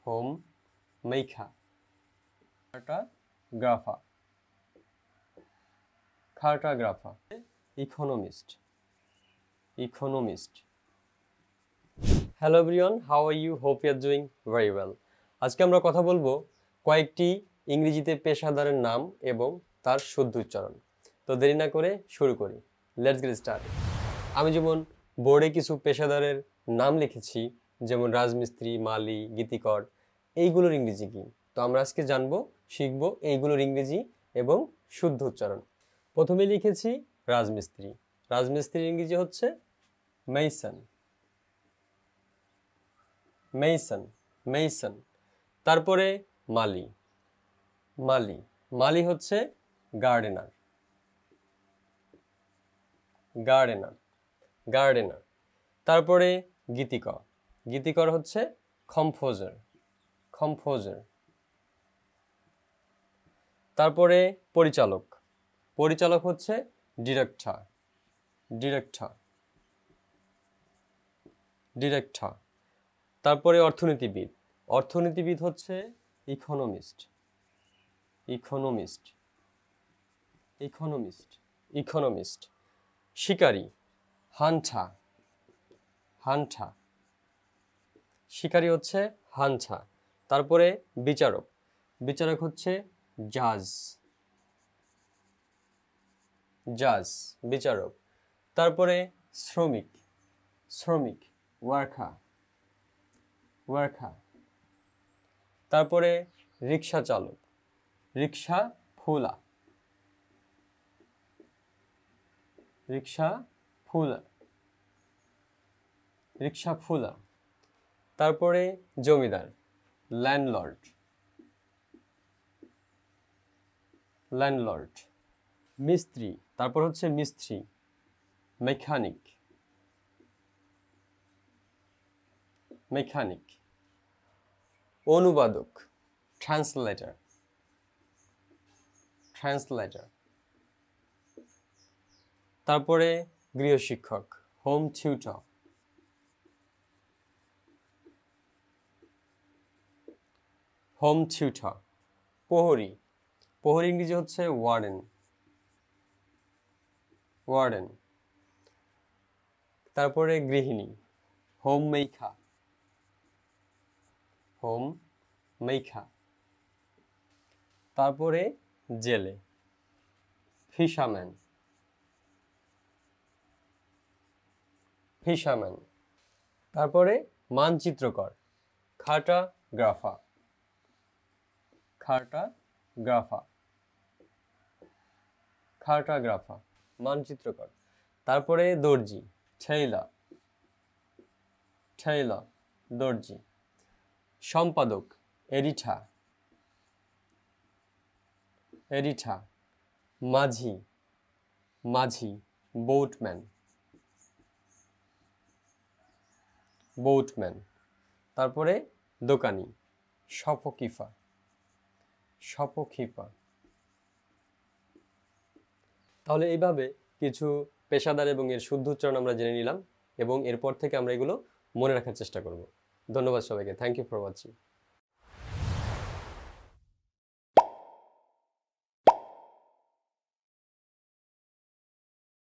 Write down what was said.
Home মেখা। Cartographer, cartographer. Economist, economist. Hello everyone, how are you? Hope you are doing very well. আজকে আমরা কথা বলবো কয়েকটি ইংরেজিতে পেশাদারের নাম এবং তার শুদ্ধ উচ্চারণ। তো দেরি না করে শুরু করি। Let's get start. আমি যেমন বোর্ডে কিছু পেশাদারের নাম লিখেছি, যেমন রাজমিস্ত্রি, মালি, গীতিকর, এইগুলোর ইংরেজি কি। তো আমরা আজকে জানবো, শিখবো এইগুলোর ইংরেজি এবং শুদ্ধ উচ্চারণ। প্রথমে লিখেছি রাজমিস্ত্রি। রাজমিস্ত্রির ইংরেজি হচ্ছে মেইসন, মেইসন, মেইসন। তারপরে মালি, মালি, মালি হচ্ছে গার্ডেনার, গার্ডেনার, গার্ডেনার। তারপরে গীতিকর, গীতিকর হচ্ছে কম্পোজার, কম্পোজার। তারপরে পরিচালক, পরিচালক হচ্ছে ডিরেক্টর, ডিরেক্টর, ডিরেক্টর। তারপরে অর্থনীতিবিদ, অর্থনীতিবিদ হচ্ছে ইকোনমিস্ট, ইকোনমিস্ট, ইকোনমিস্ট, ইকোনমিস্ট। শিকারী, হান্টার, হান্টার, শিকারী হচ্ছে হান্টার। তারপরে বিচারক, বিচারক হচ্ছে জাজ, জাজ, বিচারক। তারপরে শ্রমিক, শ্রমিক, ওয়ার্কার, ওয়ার্কার। তারপরে রিক্সা চালক, রিক্সা ফুলা, রিক্সা ফুলা, রিক্সা ফুলা। তারপরে জমিদার, ল্যান্ডলর্ড, ল্যান্ডলর্ড। মিস্ত্রি, তারপর হচ্ছে মিস্ত্রি, মেকানিক, মেকানিক। অনুবাদক, ট্রান্সলেটর, ট্রান্সলেটর। তারপরে গৃহশিক্ষক, হোম টিউটর, হোম টিউটর। প্রহরী, প্রহরী ইংরেজি হচ্ছে ওয়ার্ডেন, ওয়ার্ডেন। তারপরে গৃহিণী, হোম মেখা, হোম মেখা। তারপরে জেলে, ফিশারম্যান, ফিশারম্যান। তারপরে মানচিত্রকর, খার্টোগ্রাফার, খার্টোগ্রাফার, খার্টোগ্রাফার, মানচিত্রকর। তারপরে দর্জি, টেইলর, টেইলর, দর্জি। সম্পাদক, এডিটর, এডিটর। মাঝি, মাঝি, বোটম্যান, বোটম্যান। তারপরে দোকানি, শপকিপার, শপকিপার। তাহলে এইভাবে কিছু পেশাদার এবং এর শুদ্ধ উচ্চারণ আমরা জেনে নিলাম এবং এরপর থেকে আমরা এগুলো মনে রাখার চেষ্টা করব। ধন্যবাদ সবাইকে। Thank you for watching.